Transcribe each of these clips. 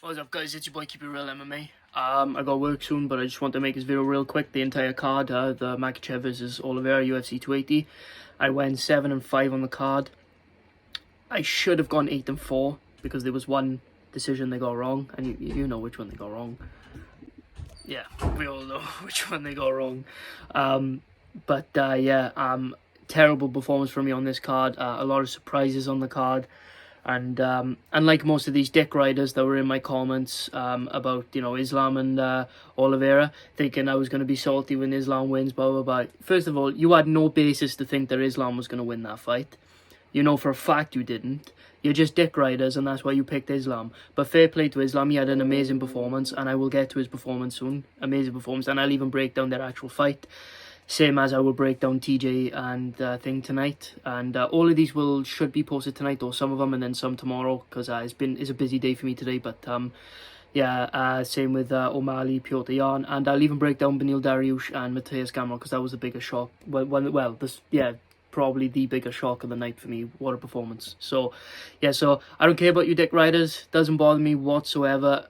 What's up, guys? It's your boy Keep It Real MMA. I got work soon, but I just want to make this video real quick. The entire card, the Makhachev versus Oliveira UFC 280. I went 7-5 on the card. I should have gone 8-4 because there was one decision they got wrong, and you know which one they got wrong. Yeah, we all know which one they got wrong. Terrible performance from me on this card. A lot of surprises on the card. And unlike most of these dick riders that were in my comments about, Islam and Oliveira, thinking I was going to be salty when Islam wins, blah, blah, blah. First of all, you had no basis to think that Islam was going to win that fight. You know for a fact you didn't. You're just dick riders, and that's why you picked Islam. But fair play to Islam. He had an amazing performance, and I will get to his performance soon. Amazing performance, and I'll even break down their actual fight. Same as I will break down TJ and thing tonight, and all of these should be posted tonight, or some of them, and then some tomorrow, because it's a busy day for me today. But same with O'Malley, Piotr Jan, and I'll even break down Benil Dariush and Matthias Gamrot, because that was the biggest shock. Probably the biggest shock of the night for me. What a performance! So I don't care about you dick riders. Doesn't bother me whatsoever.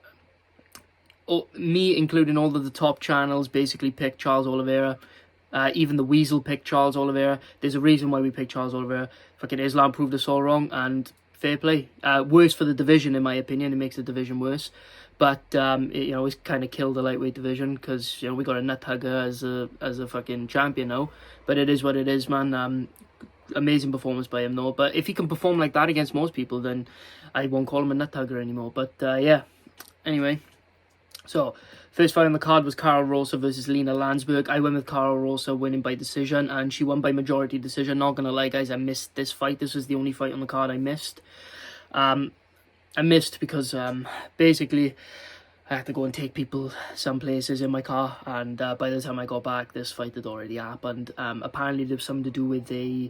Me, including all of the top channels, basically picked Charles Oliveira. Even the Weasel picked Charles Oliveira. There's a reason why we picked Charles Oliveira. Fucking Islam proved us all wrong, and fair play. Worse for the division, in my opinion. It makes the division worse. But, it's kind of killed the lightweight division, because, we got a nut hugger as a fucking champion now. But it is what it is, man. Amazing performance by him, though. But if he can perform like that against most people, then I won't call him a nut hugger anymore. But, Anyway. So, first fight on the card was Karol Rosa versus Lena Landsberg. I went with Karol Rosa winning by decision, and she won by majority decision. Not gonna lie, guys, I missed this fight. This was the only fight on the card I missed. I missed because basically I had to go and take people some places in my car, and by the time I got back, this fight had already happened. Apparently, there was something to do with a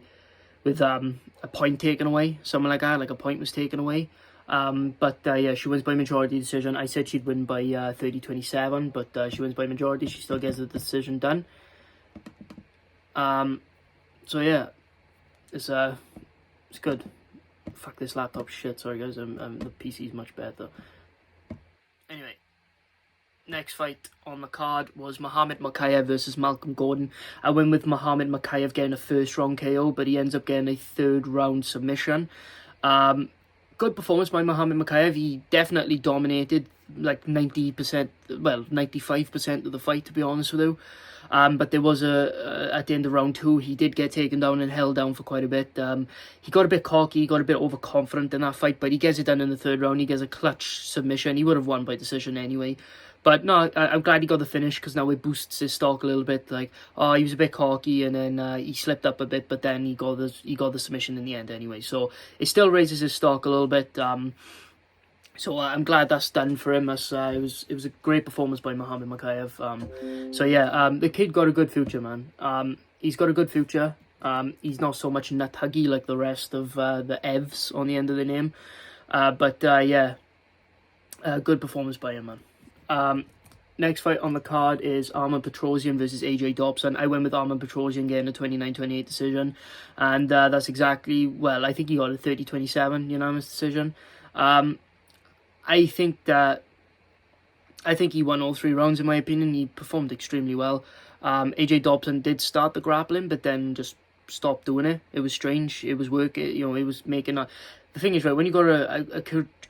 point taken away, something like that. Like a point was taken away. She wins by majority decision. I said she'd win by 30-27, but she wins by majority. She still gets the decision done. It's good. Fuck this laptop shit. Sorry guys, the PC's much better. Anyway, next fight on the card was Muhammad Makhachev versus Malcolm Gordon. I went with Muhammad Makhachev getting a first round KO, but he ends up getting a third round submission. Good performance by Muhammad Makhachev. He definitely dominated like 95% of the fight, to be honest with you. But there was at the end of round 2, he did get taken down and held down for quite a bit. He got a bit cocky, he got a bit overconfident in that fight, but he gets it done in the third round. He gets a clutch submission. He would have won by decision anyway. But no, I'm glad he got the finish, because now it boosts his stock a little bit. Like, he was a bit cocky, and then he slipped up a bit, but then he got the submission in the end anyway. So it still raises his stock a little bit. So I'm glad that's done for him. It was a great performance by Muhammad Makhachev. The kid got a good future, man. He's got a good future. He's not so much nut huggy like the rest of the Evs on the end of the name. Good performance by him, man. Next fight on the card is Arman Petrosyan versus AJ Dobson. I went with Arman Petrosyan getting a 29-28 decision, and that's exactly, I think he got a 30-27 unanimous decision. I think he won all 3 rounds, in my opinion. He performed extremely well. AJ Dobson did start the grappling, but then just stopped doing it. It was strange. It was working. It was making a... The thing is, right, when you got a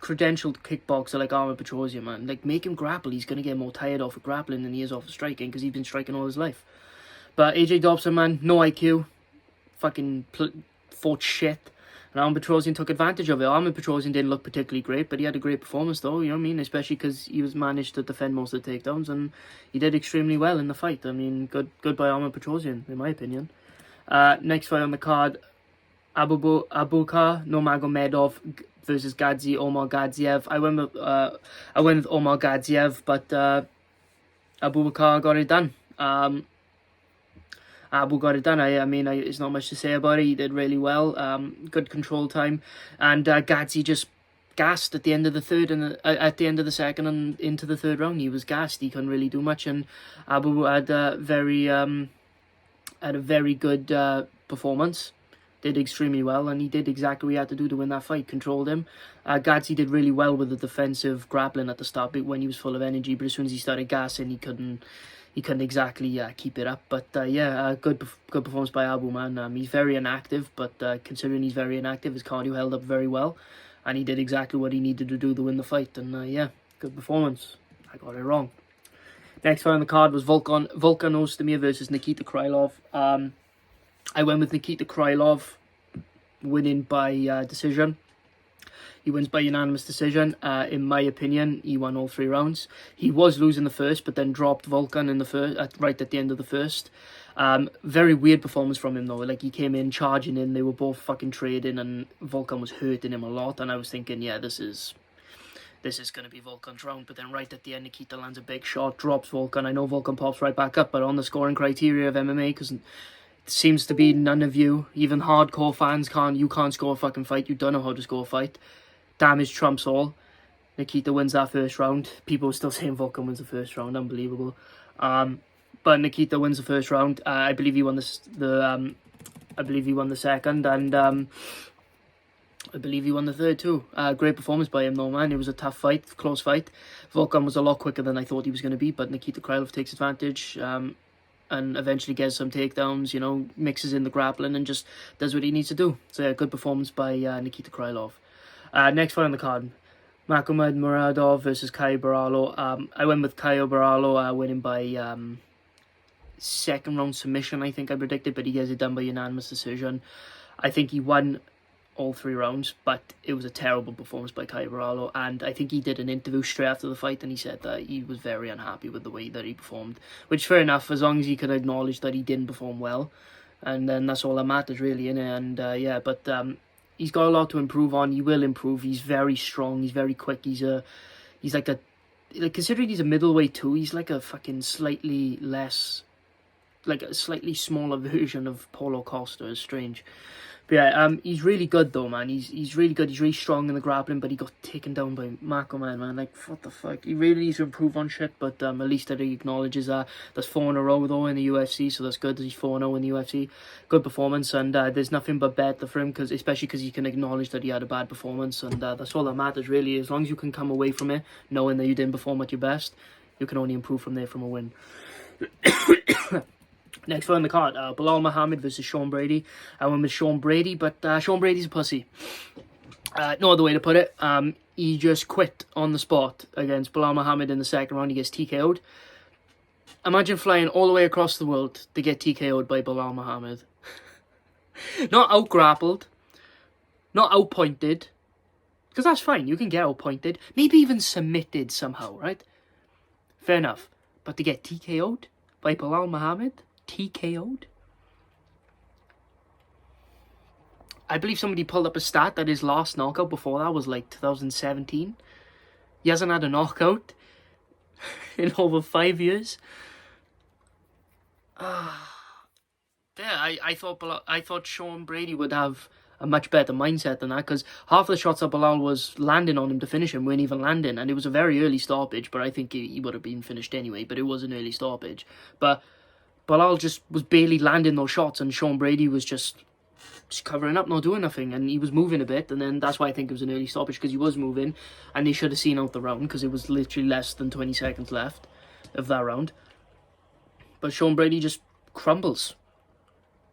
credentialed kickboxer like Arman Petrosyan, man, like, make him grapple. He's going to get more tired off of grappling than he is off of striking, because he's been striking all his life. But AJ Dobson, man, no IQ. Fucking fought shit. And Arman Petrosyan took advantage of it. Arman Petrosyan didn't look particularly great, but he had a great performance, though, you know what I mean? Especially because he was managed to defend most of the takedowns, and he did extremely well in the fight. I mean, good by Arman Petrosyan, in my opinion. Next fight on the card, Abubakar Nurmagomedov versus Omar Gadziev. I went with Omar Gadziev, but Abubakar got it done. Abu got it done. There's not much to say about it. He did really well. Good control time, and Gadzi just gassed at the end of the third and at the end of the second and into the third round. He was gassed. He couldn't really do much, and Abu had a very good performance. did extremely well, and he did exactly what he had to do to win that fight, controlled him. Gadsy did really well with the defensive grappling at the start when he was full of energy, but as soon as he started gassing, he couldn't exactly keep it up. But good performance by Abu, man. He's very inactive, but considering he's very inactive, his cardio held up very well, and he did exactly what he needed to do to win the fight. And good performance. I got it wrong. Next fight on the card was Volkan Oezdemir versus Nikita Krylov. I went with Nikita Krylov winning by decision. He wins by unanimous decision. In my opinion, he won all 3 rounds. He was losing the first, but then dropped Volkan in the first, right at the end of the first. Very weird performance from him though. Like, he came in charging in. They were both fucking trading, and Volkan was hurting him a lot. And I was thinking, yeah, this is going to be Volkan's round. But then right at the end, Nikita lands a big shot, drops Volkan. I know Volkan pops right back up, but on the scoring criteria of MMA, because it seems to be none of you, even hardcore fans, can't score a fucking fight. You don't know how to score a fight. Damage trumps all. Nikita wins that first round. People are still saying Volkan wins the first round. Unbelievable. But Nikita wins the first round. I believe he won I believe he won the second, and I believe he won the third too. Great performance by him though, man. It was a tough fight, close fight. Volkan was a lot quicker than I thought he was going to be, but Nikita Krylov takes advantage and eventually gets some takedowns, you know, mixes in the grappling and just does what he needs to do. So good performance by Nikita Krylov. Next fight on the card, Makhachev Muradov versus Caio Borralho. I went with Caio Borralho winning by second round submission, I think I predicted, but he gets it done by unanimous decision. I think he won all 3 rounds, but it was a terrible performance by Caio Borralho, and I think he did an interview straight after the fight, and he said that he was very unhappy with the way that he performed, which fair enough, as long as he can acknowledge that he didn't perform well, and then that's all that matters really, innit? And but he's got a lot to improve on. He will improve. He's very strong. He's very quick. He's like considering he's a middleweight too, he's like a fucking slightly less, like a slightly smaller version of Paulo Costa. It's strange. But yeah, he's really good though, man. He's really good. He's really strong in the grappling, but he got taken down by Makhachev, man. Like, what the fuck? He really needs to improve on shit, but at least that he acknowledges that. That's 4 in a row though in the UFC, so that's good. He's 4-0 in the UFC. Good performance, and there's nothing but better for him, especially because he can acknowledge that he had a bad performance, and that's all that matters really. As long as you can come away from it knowing that you didn't perform at your best, you can only improve from there from a win. Next fight on the card, Belal Muhammad versus Sean Brady. I went with Sean Brady, but Sean Brady's a pussy. No other way to put it. He just quit on the spot against Belal Muhammad in the second round. He gets TKO'd. Imagine flying all the way across the world to get TKO'd by Belal Muhammad. Not out-grappled. Not out-pointed. Because that's fine, you can get out-pointed. Maybe even submitted somehow, right? Fair enough. But to get TKO'd by Belal Muhammad? TKO'd? I believe somebody pulled up a stat that his last knockout before that was like 2017. He hasn't had a knockout in over 5 years. I thought Sean Brady would have a much better mindset than that, because half the shots that Belal was landing on him to finish him weren't even landing, and it was a very early stoppage, but I think he would have been finished anyway, but it was an early stoppage. But Belal just was barely landing those shots, and Sean Brady was just covering up, not doing nothing, and he was moving a bit, and then that's why I think it was an early stoppage, because he was moving, and they should have seen out the round, because it was literally less than 20 seconds left of that round. But Sean Brady just crumbles.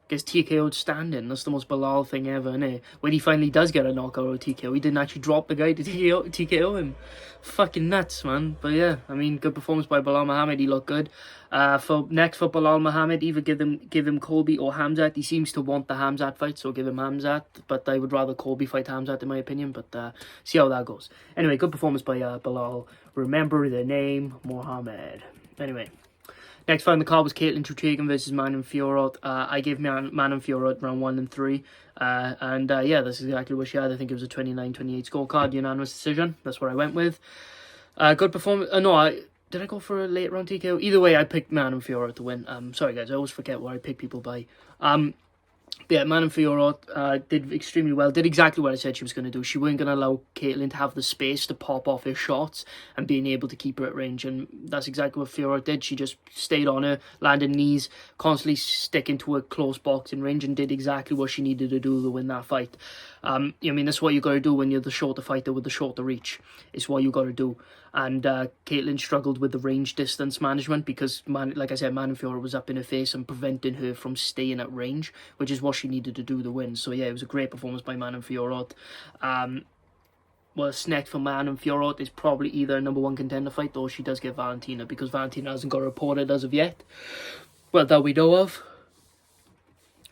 Gets TKO'd standing. That's the most Belal thing ever, innit? When he finally does get a knockout or a TKO, he didn't actually drop the guy to TKO him. Fucking nuts, man. But yeah, I mean, good performance by Belal Muhammad. He looked good. For Belal Muhammad, either give him Colby or Hamzat. He seems to want the Hamzat fight, so give him Hamzat. But I would rather Colby fight Hamzat, in my opinion. But see how that goes. Anyway, good performance by Belal. Remember the name Muhammad. Anyway. Next fight on the card was Chookagian versus Manon Fiorot. I gave Manon Fiorot round 1 and 3. Yeah, that's exactly what she had. I think it was a 29-28 scorecard, unanimous decision. That's what I went with. Good performance. Did I go for a late round TKO? Either way, I picked Manon Fiorot to win. Sorry guys, I always forget what I pick people by. Yeah, Man and Fiorot did extremely well. Did exactly what I said she was going to do. She weren't going to allow Caitlin to have the space to pop off her shots and being able to keep her at range. And that's exactly what Fiorot did. She just stayed on her, landed knees, constantly sticking to a close boxing range, and did exactly what she needed to do to win that fight. I mean, that's what you got to do when you're the shorter fighter with the shorter reach. It's what you got to do. And Caitlin struggled with the range distance management because, like I said, Man Fiorot was up in her face and preventing her from staying at range, which is what she needed to do to win. So yeah, it was a great performance by Man Fiorot. What's next for Man Fiorot is probably either a #1 contender fight or she does get Valentina, because Valentina hasn't got reported as of yet. Well, that we know of.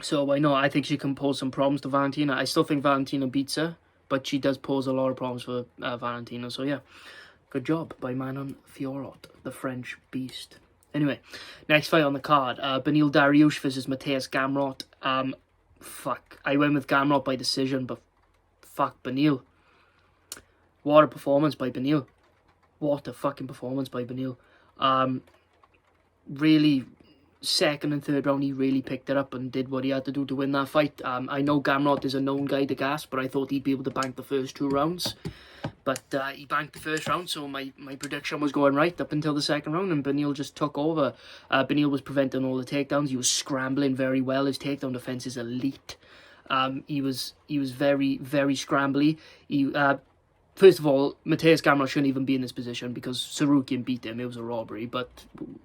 So I know, I think she can pose some problems to Valentina. I still think Valentina beats her, but she does pose a lot of problems for Valentina. So yeah. Good job by Man Fiorot, the French beast. Anyway, next fight on the card. Beneil Dariush versus Mateusz Gamrot. Fuck. I went with Gamrot by decision, but fuck Beneil. What a performance by Beneil. What a fucking performance by Beneil. Really, second and third round, he really picked it up and did what he had to do to win that fight. I know Gamrot is a known guy to gas, but I thought he'd be able to bank the first 2 rounds. But he banked the first round, so my prediction was going right up until the second round, and Beneil just took over. Beneil was preventing all the takedowns. He was scrambling very well. His takedown defense is elite. He was very, very scrambly. First of all, Mateusz Gamrot shouldn't even be in this position because Chookagian beat him. It was a robbery, but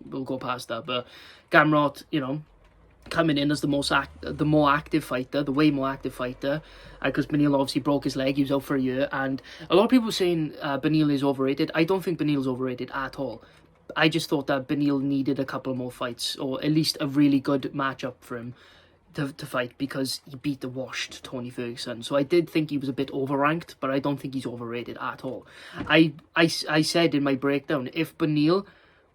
we'll go past that. But Gamrot, you know, coming in as the way more active fighter, because Beneil obviously broke his leg. He was out for a year, and a lot of people were saying Beneil is overrated. I don't think Beneil's overrated at all. I just thought that Beneil needed a couple more fights, or at least a really good matchup for him to fight, because he beat the washed Tony Ferguson. So I did think he was a bit overranked, but I don't think he's overrated at all. I said in my breakdown, if Beneil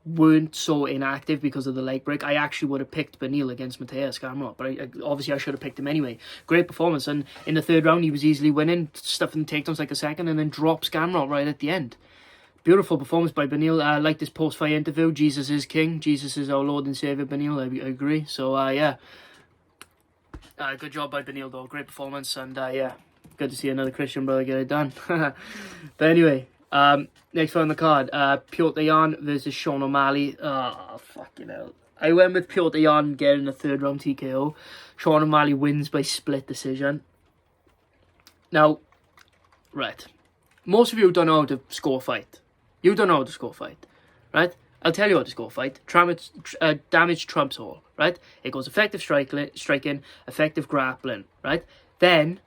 weren't so inactive because of the leg break, I actually would have picked Beneil against Mateusz Gamrot, but obviously I should have picked him anyway. Great performance, and in the third round he was easily winning, stuffing takedowns like a second, and then drops Gamrot right at the end. Beautiful performance by Beneil. I like this post-fight interview. Jesus is king. Jesus is our Lord and Saviour, Beneil. I agree. So yeah, good job by Beneil though. Great performance, and yeah, good to see another Christian brother get it done. But anyway, next fight on the card, Petr Yan versus Sean O'Malley. Fucking hell. I went with Petr Yan getting a third round TKO. Sean O'Malley wins by split decision. Now, right. Most of you don't know how to score a fight. You don't know how to score a fight, right? I'll tell you how to score a fight. Damage trumps all, right? It goes effective striking, effective grappling, right? Then,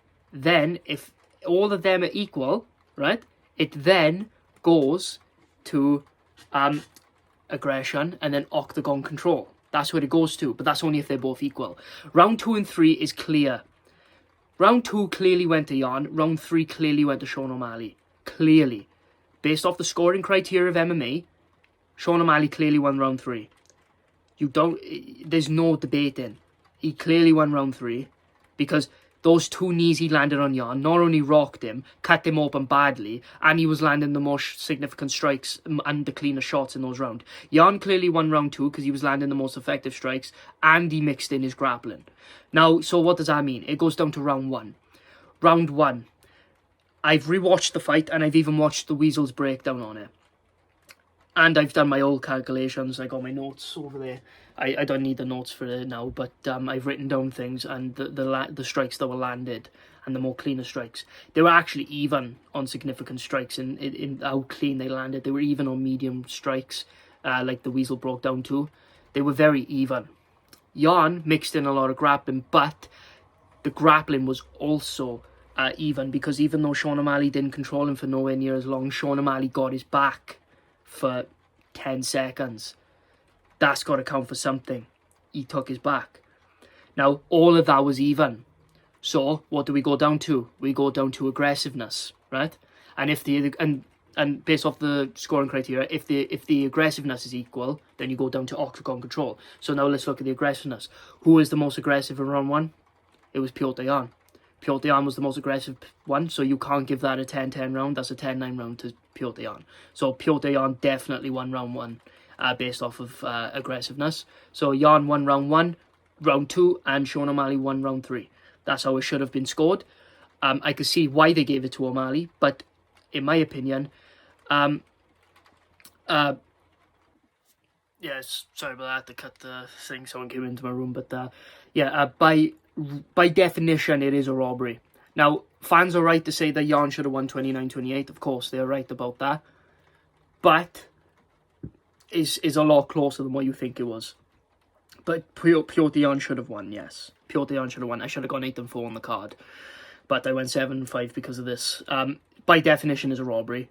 if all of them are equal, right? It then goes to aggression and then octagon control. That's what it goes to, but that's only if they're both equal. Round 2 and 3 is clear. Round 2 clearly went to Yan. Round 3 clearly went to Sean O'Malley. Clearly. Based off the scoring criteria of MMA, Sean O'Malley clearly won round 3. There's no debating. He clearly won round 3 because those 2 knees he landed on Yan not only rocked him, cut him open badly, and he was landing the most significant strikes and the cleaner shots in those rounds. Yan clearly won round 2 because he was landing the most effective strikes and he mixed in his grappling. Now, so what does that mean? It goes down to round 1. Round 1. I've rewatched the fight and I've even watched the Weasel's breakdown on it. And I've done my old calculations. I got my notes over there. I don't need the notes for it now, but I've written down things, and the strikes that were landed and the more cleaner strikes, they were actually even on significant strikes in how clean they landed. They were even on medium strikes, like the Weasel broke down to. They were very even. Yan mixed in a lot of grappling, but the grappling was also even, because even though Sean O'Malley didn't control him for nowhere near as long, Sean O'Malley got his back for 10 seconds. That's got to count for something. He took his back. Now, all of that was even. So, what do we go down to? We go down to aggressiveness, right? And if and based off the scoring criteria, if the aggressiveness is equal, then you go down to octagon control. So now let's look at the aggressiveness. Who is the most aggressive in round 1? It was Petr Yan. Petr Yan was the most aggressive one, so you can't give that a 10-10 round. That's a 10-9 round to Petr Yan. So Petr Yan definitely won round 1 based off of aggressiveness. So Yan won round 1, round 2, and Sean O'Malley won round 3. That's how it should have been scored. I could see why they gave it to O'Malley, but in my opinion, yes, sorry about that. I had to cut the thing. Someone came into my room, but by definition, it is a robbery. Now, fans are right to say that Jan should have won 29-28. Of course, they're right about that, but is a lot closer than what you think it was. But Piotr Jan should have won. Yes, Piotr Jan should have won. I should have gone 8-4 on the card, but I went 7-5 because of this. By definition, is a robbery.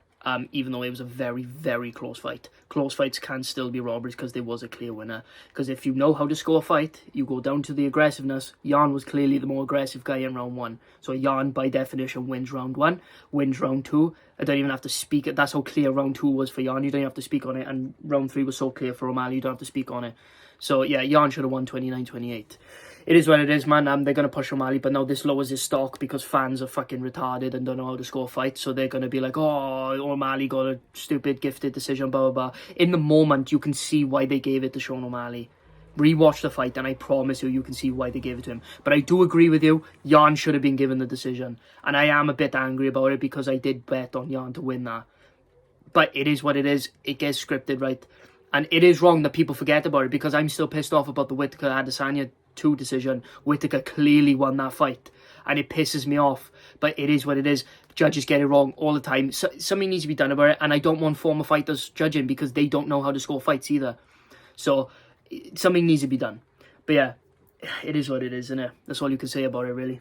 Even though it was a very, very close fight. Close fights can still be robberies because there was a clear winner. Because if you know how to score a fight, you go down to the aggressiveness. Jan was clearly the more aggressive guy in round 1. So Jan, by definition, wins round 1, wins round 2. I don't even have to speak it. That's how clear round 2 was for Jan. You don't have to speak on it. And round 3 was so clear for O'Malley. You don't have to speak on it. So, yeah, Jan should have won 29-28. It is what it is, man. They're going to push O'Malley, but now this lowers his stock because fans are fucking retarded and don't know how to score fights. So they're going to be like, oh, O'Malley got a stupid gifted decision, blah, blah, blah. In the moment, you can see why they gave it to Sean O'Malley. Rewatch the fight, and I promise you can see why they gave it to him. But I do agree with you. Jan should have been given the decision. And I am a bit angry about it because I did bet on Jan to win that. But it is what it is. It gets scripted, right? And it is wrong that people forget about it because I'm still pissed off about the Whittaker Adesanya 2 decision. Whittaker clearly won that fight and it pisses me off, but it is what it is. Judges get it wrong all the time. So, something needs to be done about it, and I don't want former fighters judging because they don't know how to score fights either. So something needs to be done. But yeah, it is what it is, isn't it? That's all you can say about it, really.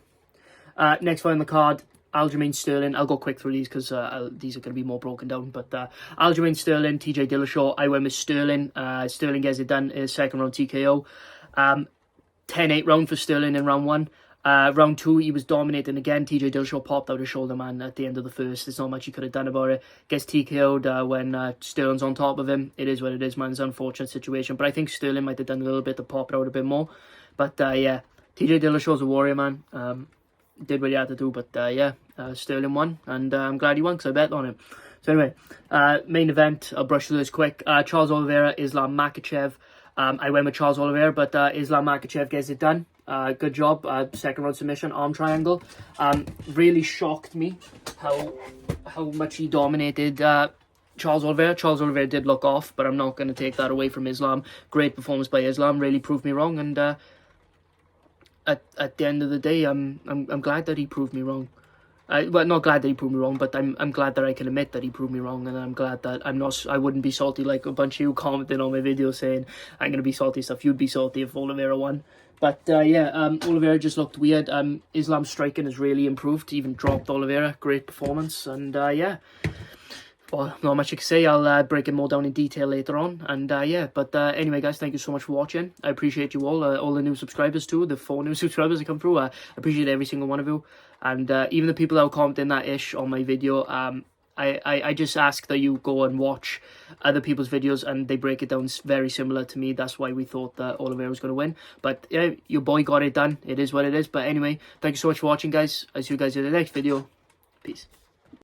Next fight on the card, Aljamain Sterling. I'll go quick through these because these are going to be more broken down. But Aljamain Sterling, TJ Dillashaw. I went with Sterling. Sterling gets it done in his second round TKO. 10-8 round for Sterling in round 1. Round 2, he was dominating again. TJ Dillashaw popped out his shoulder, man, at the end of the first. There's not much he could have done about it. Gets TKO'd when Sterling's on top of him. It is what it is, man. It's an unfortunate situation. But I think Sterling might have done a little bit to pop it out a bit more. But yeah, TJ Dillashaw's a warrior, man. Did what he had to do. But yeah, Sterling won. And I'm glad he won because I bet on him. So anyway, main event. I'll brush through this quick. Charles Oliveira, Islam Makhachev. I went with Charles Oliveira, but Islam Makhachev gets it done. Good job. Second round submission, arm triangle. Really shocked me how much he dominated Charles Oliveira. Charles Oliveira did look off, but I'm not going to take that away from Islam. Great performance by Islam. Really proved me wrong, and at the end of the day, I'm glad that he proved me wrong. Well, not glad that he proved me wrong, but I'm glad that I can admit that he proved me wrong, and I'm glad that I wouldn't be salty like a bunch of you commenting on my video saying I'm gonna be salty stuff. You'd be salty if Oliveira won. But yeah, Oliveira just looked weird. Islam's striking has really improved, even dropped Oliveira. Great performance, and yeah. Well, not much I can say. I'll break it more down in detail later on. And yeah, but anyway, guys, thank you so much for watching. I appreciate you all the new subscribers too, the 4 new subscribers that come through. I appreciate every single one of you. And even the people that were commenting that ish on my video, I just ask that you go and watch other people's videos and they break it down very similar to me. That's why we thought that Oliveira was going to win. But yeah, your boy got it done. It is what it is. But anyway, thank you so much for watching, guys. I'll see you guys in the next video. Peace.